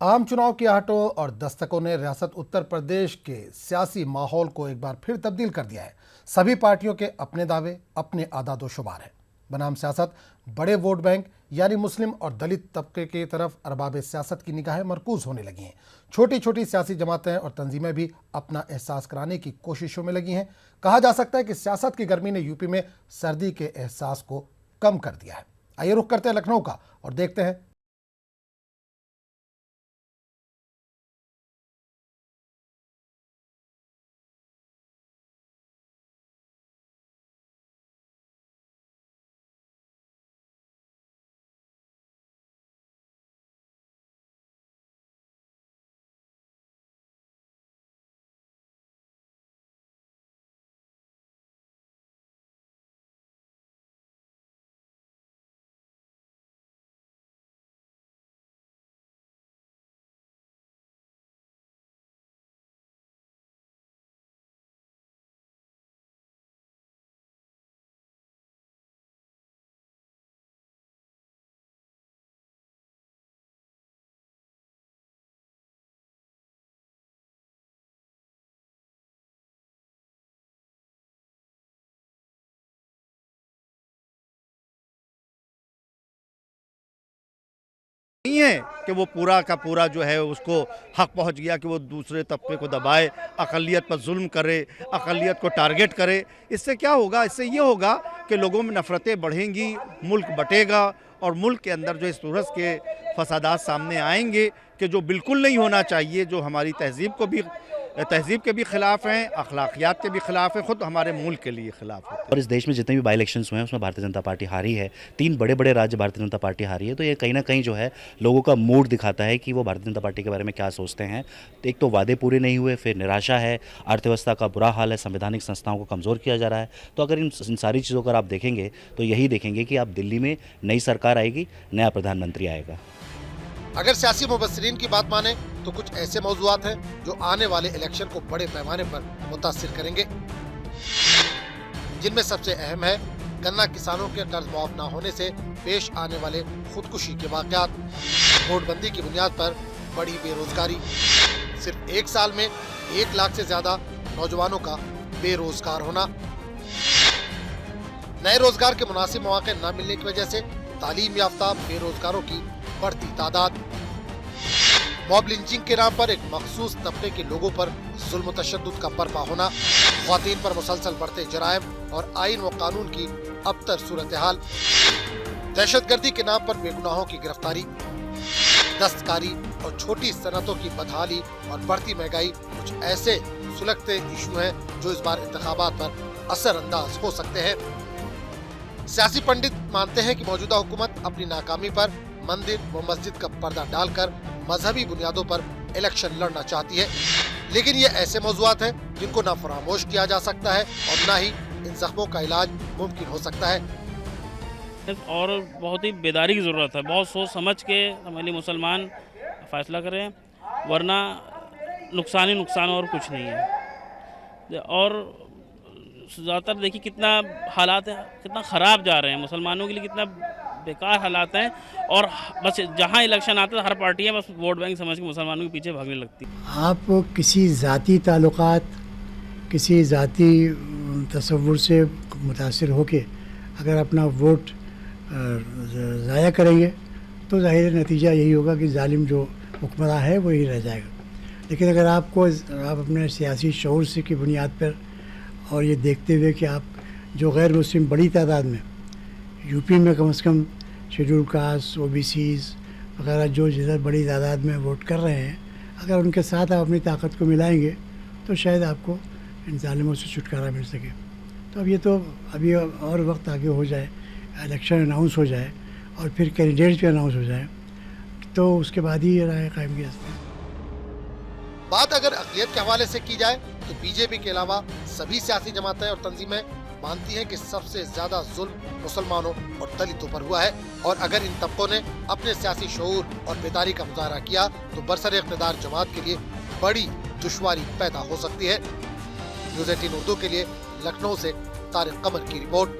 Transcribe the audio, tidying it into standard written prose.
आम चुनाव की आहटों और दस्तकों ने रियासत उत्तर प्रदेश के सियासी माहौल को एक बार फिर तब्दील कर दिया है। सभी पार्टियों के अपने दावे, अपने आदाद-ओ-शुमार हैं। बनाम सियासत बड़े वोट बैंक यानी मुस्लिम और दलित तबके की तरफ अरबाब सियासत की निगाहें मरकूज होने लगी हैं। छोटी छोटी सियासी जमातें और तंजीमें भी अपना एहसास कराने की कोशिशों में लगी हैं। कहा जा सकता है कि सियासत की गर्मी ने यूपी में सर्दी के एहसास को कम कर दिया है। आइए रुख करते हैं लखनऊ का और देखते हैं नहीं है कि वो पूरा का पूरा जो है उसको हक पहुंच गया कि वो दूसरे तबके को दबाए, अक़लियत पर जुल्म करे, अक़लियत को टारगेट करे। इससे क्या होगा? इससे ये होगा कि लोगों में नफ़रतें बढ़ेंगी, मुल्क बटेगा और मुल्क के अंदर जो इस तरह के फसादात सामने आएंगे कि जो बिल्कुल नहीं होना चाहिए, जो हमारी तहज़ीब के भी ख़िलाफ़ हैं, अखलाकियात के भी ख़िलाफ़ हैं, ख़ुद हमारे मुल्क के लिए ख़िलाफ़ होते हैं। और इस देश में जितने भी बाई इलेक्शंस हुए हैं उसमें भारतीय जनता पार्टी हारी है। 3 बड़े राज्य भारतीय जनता पार्टी हारी है। तो ये कहीं ना कहीं जो है लोगों का मूड दिखाता है कि वो भारतीय जनता पार्टी के बारे में क्या सोचते हैं। तो एक तो वादे पूरे नहीं हुए, फिर निराशा है, अर्थव्यवस्था का बुरा हाल है, संवैधानिक संस्थाओं को कमज़ोर किया जा रहा है। तो अगर इन सारी चीज़ों को आप देखेंगे तो यही देखेंगे कि आप दिल्ली में नई सरकार आएगी, नया प्रधानमंत्री आएगा। अगर सियासी मुबस्सिरीन की बात माने तो कुछ ऐसे मौज़ूआत हैं जो आने वाले इलेक्शन को बड़े पैमाने पर मुतासिर करेंगे, जिनमें सबसे अहम है गन्ना किसानों के कर्ज माफ न होने से पेश आने वाले खुदकुशी के वाक़यात, नोटबंदी की बुनियाद पर बड़ी बेरोजगारी, सिर्फ 1 साल में 1 लाख से ज्यादा नौजवानों का बेरोजगार होना, नए रोजगार के मुनासिब मौके न मिलने की वजह से तालीम याफ्ता बेरोजगारों की बढ़ती तादाद, मॉब लिंचिंग के नाम पर एक मखसूस तबके के लोगों पर जुल्म तशद्दुद का बर्पा होना, ख्वातीन पर मुसलसल बढ़ते जराइम और आईन व कानून की अबतर सूरत हाल, दहशतगर्दी के नाम पर बेगुनाहों की गिरफ्तारी, दस्तकारी और छोटी सनतों की बदहाली और बढ़ती महंगाई कुछ ऐसे सुलगते इशू हैं जो इस बार इंतखाबात पर असरअंदाज हो सकते हैं। सियासी पंडित मानते हैं कि मौजूदा हुकूमत अपनी नाकामी पर मंदिर व मस्जिद का पर्दा डालकर मजहबी बुनियादों पर इलेक्शन लड़ना चाहती है, लेकिन ये ऐसे मौज़ूआत हैं जिनको ना फरामोश किया जा सकता है और ना ही इन जख्मों का इलाज मुमकिन हो सकता है। और बहुत ही बेदारी की ज़रूरत है, बहुत सोच समझ के हमारे मुसलमान फैसला करें, वरना नुकसान ही नुकसान और कुछ नहीं है। और ज़्यादातर देखिए कितना हालात है, कितना ख़राब जा रहे हैं मुसलमानों के लिए, कितना बेकार हालात हैं। और बस जहाँ इलेक्शन आता है हर पार्टियाँ बस वोट बैंक समझ के मुसलमानों के पीछे भागने लगती है। आप किसी ज़ाती ताल्लुकात, किसी ज़ाती तसव्वुर से मुतासिर होके अगर अपना वोट ज़ाया करेंगे तो ज़ाहिर नतीजा यही होगा कि जालिम जो हुक्मरान है वही रह जाएगा। लेकिन अगर आप अपने सियासी शऊर से की बुनियाद पर और ये देखते हुए कि आप जो गैर मुस्लिम बड़ी तादाद में यूपी में कम से कम शेड्यूल कास्ट, OBCs वगैरह जो जिधर बड़ी तादाद में वोट कर रहे हैं, अगर उनके साथ आप अपनी ताकत को मिलाएंगे तो शायद आपको इन जालिमों से छुटकारा मिल सके। तो अब ये तो अभी और वक्त आगे हो जाए, इलेक्शन अनाउंस हो जाए और फिर कैंडिडेट्स भी अनाउंस हो जाए तो उसके बाद ही ये राय कायम की जा सकती है। बात अगर अक़लियत के हवाले से की जाए तो बीजेपी के अलावा सभी सियासी जमातें और तंजीमें मानती हैं कि सबसे ज्यादा जुल्म मुसलमानों और दलितों पर हुआ है, और अगर इन तबकों ने अपने सियासी शऊर और बेदारी का मुजाहरा किया तो बरसर इक़्तिदार जमात के लिए बड़ी दुश्वारी पैदा हो सकती है। न्यूज़ 18 उर्दू के लिए लखनऊ से तारिक कमर की रिपोर्ट।